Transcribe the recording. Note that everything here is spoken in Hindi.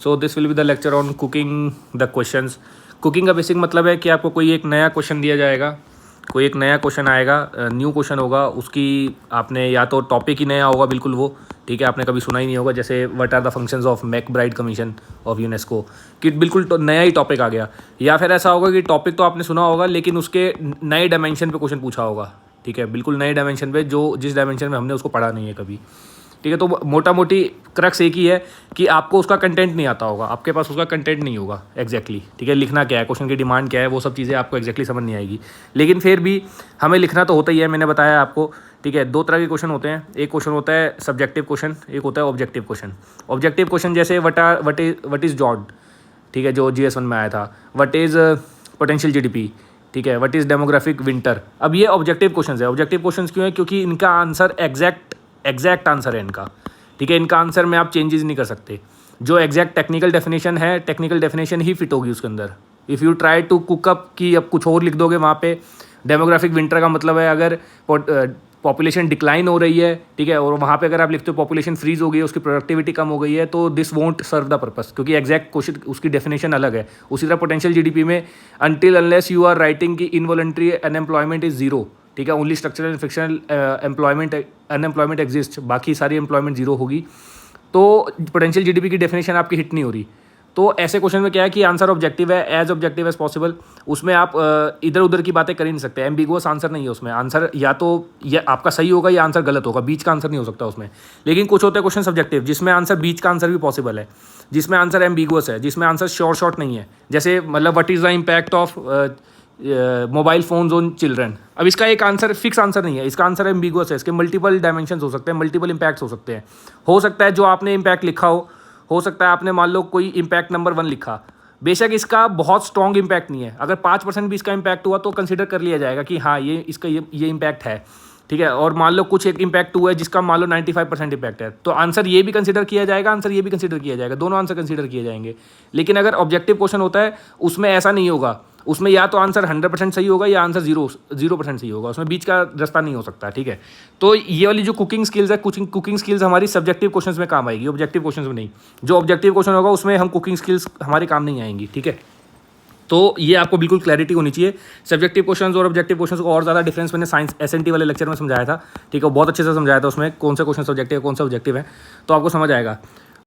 So this will be the lecture on cooking the questions. Cooking का बेसिक मतलब है कि आपको कोई एक नया क्वेश्चन दिया जाएगा, कोई एक नया क्वेश्चन आएगा, न्यू क्वेश्चन होगा, उसकी आपने या तो टॉपिक ही नया होगा बिल्कुल वो, ठीक है, आपने कभी सुना ही नहीं होगा, जैसे what are the functions of MacBride commission of UNESCO, कि बिल्कुल नया ही टॉपिक आ गया। या फिर ऐसा होगा कि टॉपिक तो आपने सुना होगा लेकिन उसके नए डायमेंशन पे क्वेश्चन पूछा होगा, ठीक है, बिल्कुल नए डायमेंशन पे, जो जिस डायमेंशन में हमने उसको पढ़ा नहीं है कभी, ठीक है। तो मोटा मोटी क्रक्स एक ही है कि आपको उसका कंटेंट नहीं आता होगा, आपके पास उसका कंटेंट नहीं होगा एग्जैक्टली, ठीक है, लिखना क्या है, क्वेश्चन की डिमांड क्या है, वो सब चीज़ें आपको एग्जैक्टली समझ नहीं आएगी, लेकिन फिर भी हमें लिखना तो होता ही है। मैंने बताया आपको, ठीक है, दो तरह के क्वेश्चन होते हैं, एक क्वेश्चन होता है सब्जेक्टिव क्वेश्चन, एक होता है ऑब्जेक्टिव क्वेश्चन। ऑब्जेक्टिव क्वेश्चन जैसे वट इज़ जॉब, ठीक है, जो GS1 में आया था, वट इज़ पोटेंशियल GDP, ठीक है, वट इज़ डेमोग्राफिक विंटर। अब ये ऑब्जेक्टिव क्वेश्चन है। ऑब्जेक्टिव क्वेश्चन क्यों है? क्योंकि इनका आंसर एग्जैक्ट आंसर है इनका, ठीक है, इनका आंसर में आप चेंजेस नहीं कर सकते। जो एग्जैक्ट टेक्निकल डेफिनेशन है, टेक्निकल डेफिनेशन ही फिट होगी उसके अंदर। If you try to cook up कि अब कुछ और लिख दोगे वहाँ पे, डेमोग्राफिक विंटर का मतलब है अगर पॉपुलेशन डिक्लाइन हो रही है, ठीक है, और वहाँ पे अगर आप लिखते हो पॉपुलेशन फ्रीज हो गई है, उसकी प्रोडक्टिविटी कम हो गई है, तो this won't serve the purpose, क्योंकि एग्जैक्ट क्वेश्चन उसकी डेफिनेशन अलग है। उसी तरह पोटेंशियल GDP में until unless you are writing कि इनवॉलंटरी अनएम्प्लॉयमेंट इज़ जीरो, ठीक है, only structural and frictional unemployment exist, बाकी सारी एम्प्लॉयमेंट जीरो होगी, तो पोटेंशियल GDP की डेफिनेशन आपकी हिट नहीं हो रही। तो ऐसे क्वेश्चन में क्या है कि आंसर ऑब्जेक्टिव है, एज ऑब्जेक्टिव एज पॉसिबल। उसमें आप इधर उधर की बातें कर ही नहीं सकते, एम्बिगुअस आंसर नहीं है उसमें। आंसर या तो ये आपका सही होगा या आंसर गलत होगा, बीच का आंसर नहीं हो सकता उसमें। लेकिन कुछ होते हैं क्वेश्चन सब्जेक्टिव जिसमें आंसर बीच का आंसर भी पॉसिबल है, जिसमें आंसर एम्बिगुअस है, जिसमें आंसर शॉर्ट नहीं है। जैसे मतलब what is the impact of mobile phones on children. अब इसका एक आंसर फिक्स आंसर नहीं है, इसका आंसर एम्बिगुअस है, इसके मल्टीपल डायमेंशंस हो सकते हैं, मल्टीपल इम्पैक्ट्स हो सकते हैं। हो सकता है जो आपने इम्पैक्ट लिखा हो सकता है आपने मान लो कोई इम्पैक्ट नंबर 1 लिखा, बेशक इसका बहुत स्ट्रॉन्ग इम्पैक्ट नहीं है, अगर 5% भी इसका इम्पैक्ट हुआ तो कंसिडर कर लिया जाएगा कि हाँ ये इसका ये इम्पैक्ट है, ठीक है। और मान लो कुछ एक इम्पैक्ट हुआ है जिसका मान लो 95% इम्पैक्ट है, तो आंसर ये भी कंसिडर किया जाएगा, आंसर ये भी कंसिडर किया जाएगा, दोनों आंसर कंसिडर किए जाएंगे। लेकिन अगर ऑब्जेक्टिव क्वेश्चन होता है उसमें ऐसा नहीं होगा, उसमें या तो आंसर 100% सही होगा या आंसर 0% सही होगा, उसमें बीच का रास्ता नहीं हो सकता, ठीक है। तो ये वाली जो कुकिंग स्किल्स है, कुकिंग स्किल्स हमारी सब्जेक्टिव क्वेश्चंस में काम आएगी, ऑब्जेक्टिव क्वेश्चंस में नहीं। जो ऑब्जेक्टिव क्वेश्चन होगा उसमें हम कुकिंग स्किल्स हमारे काम नहीं आएंगी, ठीक है। तो ये आपको बिल्कुल क्लैरिटी होनी चाहिए। सब्जेक्टिव क्वेश्चंस और ऑब्जेक्टिव क्वेश्चंस को और ज़्यादा डिफरेंस मैंने साइंस SNT वाले लेक्चर में समझाया था, ठीक है, बहुत अच्छे से समझाया था उसमें, कौन से क्वेश्चन सब्जेक्टिव है कौन सा ऑब्जेक्टिव है, तो आपको समझ आएगा।